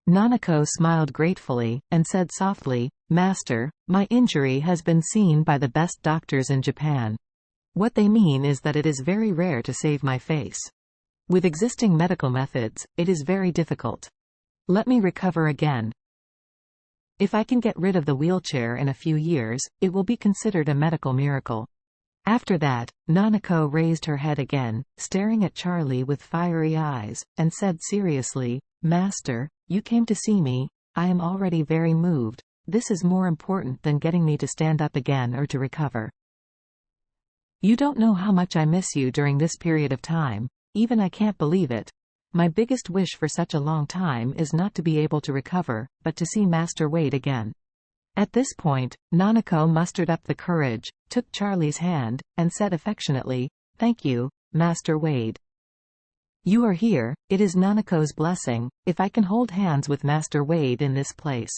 Nanako smiled gratefully, and said softly, "Master, my injury has been seen by the best doctors in Japan. What they mean is that it is very rare to save my face. With existing medical methods, it is very difficult. Let me recover again. If I can get rid of the wheelchair in a few years, it will be considered a medical miracle." After that, Nanako raised her head again, staring at Charlie with fiery eyes, and said seriously, "Master, you came to see me. I am already very moved. This is more important than getting me to stand up again or to recover. You don't know how much I miss you during this period of time. Even I can't believe it. My biggest wish for such a long time is not to be able to recover, but to see Master Wade again." At this point, Nanako mustered up the courage, took Charlie's hand, and said affectionately, "Thank you, Master Wade. You are here, it is Nanako's blessing, if I can hold hands with Master Wade in this place.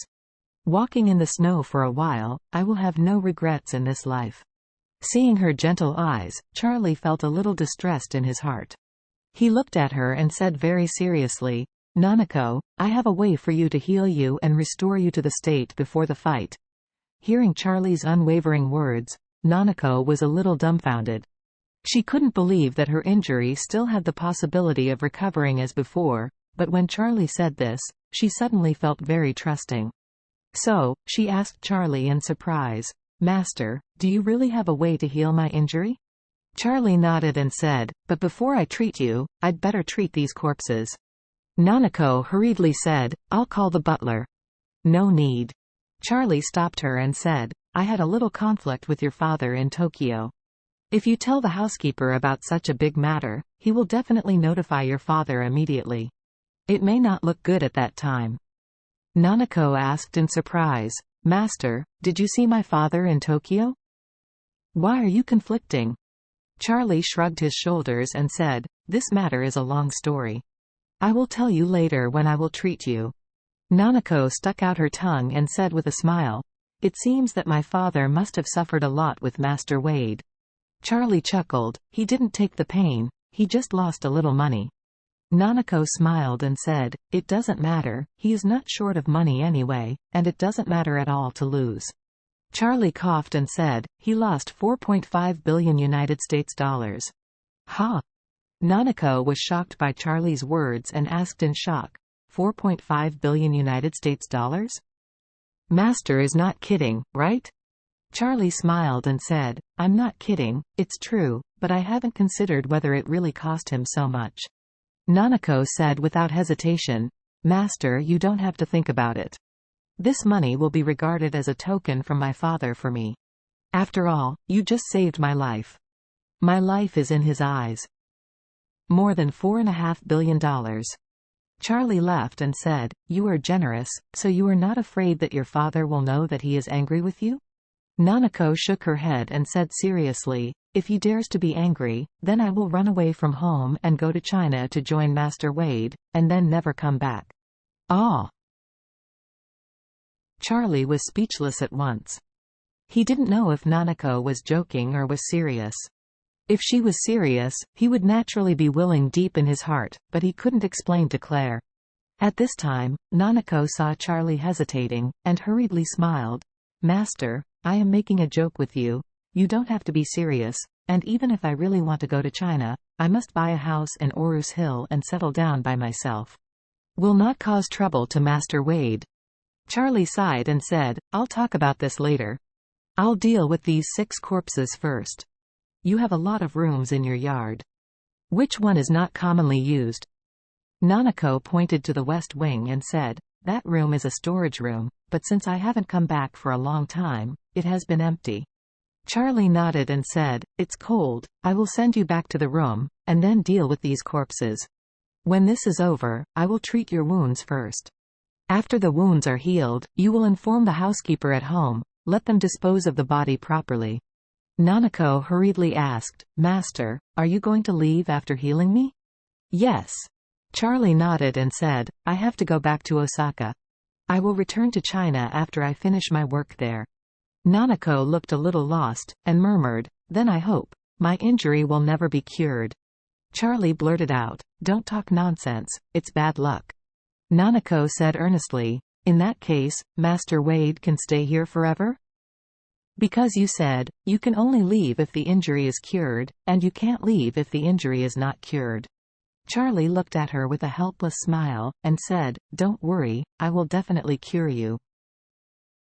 Walking in the snow for a while, I will have no regrets in this life." Seeing her gentle eyes, Charlie felt a little distressed in his heart. He looked at her and said very seriously, "Nanako, I have a way for you to heal you and restore you to the state before the fight." Hearing Charlie's unwavering words, Nanako was a little dumbfounded. She couldn't believe that her injury still had the possibility of recovering as before, but when Charlie said this, she suddenly felt very trusting. So, she asked Charlie in surprise, "Master, do you really have a way to heal my injury?" Charlie nodded and said, "But before I treat you, I'd better treat these corpses." Nanako hurriedly said, "I'll call the butler." "No need." Charlie stopped her and said, "I had a little conflict with your father in Tokyo. If you tell the housekeeper about such a big matter, he will definitely notify your father immediately. It may not look good at that time." Nanako asked in surprise, "Master, did you see my father in Tokyo? Why are you conflicting?" Charlie shrugged his shoulders and said, "This matter is a long story. I will tell you later when I will treat you." Nanako stuck out her tongue and said with a smile, "It seems that my father must have suffered a lot with Master Wade." Charlie chuckled, "He didn't take the pain, he just lost a little money." Nanako smiled and said, "It doesn't matter, he is not short of money anyway, and it doesn't matter at all to lose." Charlie coughed and said, "He lost 4.5 billion United States dollars. Ha! Nanako was shocked by Charlie's words and asked in shock, 4.5 billion United States dollars? Master is not kidding, right? Charlie smiled and said, "I'm not kidding, it's true, but I haven't considered whether it really cost him so much." Nanako said without hesitation, "Master, you don't have to think about it. This money will be regarded as a token from my father for me. After all, you just saved my life. My life is in his eyes. More than $4.5 billion. Charlie laughed and said, "You are generous, so you are not afraid that your father will know that he is angry with you?" Nanako shook her head and said seriously, "If he dares to be angry, then I will run away from home and go to China to join Master Wade, and then never come back." Ah! Charlie was speechless at once. He didn't know if Nanako was joking or was serious. If she was serious, he would naturally be willing deep in his heart, but he couldn't explain to Claire. At this time, Nanako saw Charlie hesitating, and hurriedly smiled. "Master, I am making a joke with you. You don't have to be serious, and even if I really want to go to China, I must buy a house in Orus Hill and settle down by myself. Will not cause trouble to Master Wade." Charlie sighed and said, "I'll talk about this later. I'll deal with these 6 corpses first. You have a lot of rooms in your yard. Which one is not commonly used?" Nanako pointed to the west wing and said, "That room is a storage room, but since I haven't come back for a long time, it has been empty." Charlie nodded and said, "It's cold, I will send you back to the room, and then deal with these corpses. When this is over, I will treat your wounds first. After the wounds are healed, you will inform the housekeeper at home, let them dispose of the body properly." Nanako hurriedly asked, "Master, are you going to leave after healing me?" "Yes." Charlie nodded and said, "I have to go back to Osaka. I will return to China after I finish my work there." Nanako looked a little lost, and murmured, "Then I hope my injury will never be cured." Charlie blurted out, "Don't talk nonsense, it's bad luck. Nanako said earnestly. In that case, Master Wade can stay here forever? Because you said, you can only leave if the injury is cured, and you can't leave if the injury is not cured. Charlie looked at her with a helpless smile, and said, Don't worry, I will definitely cure you.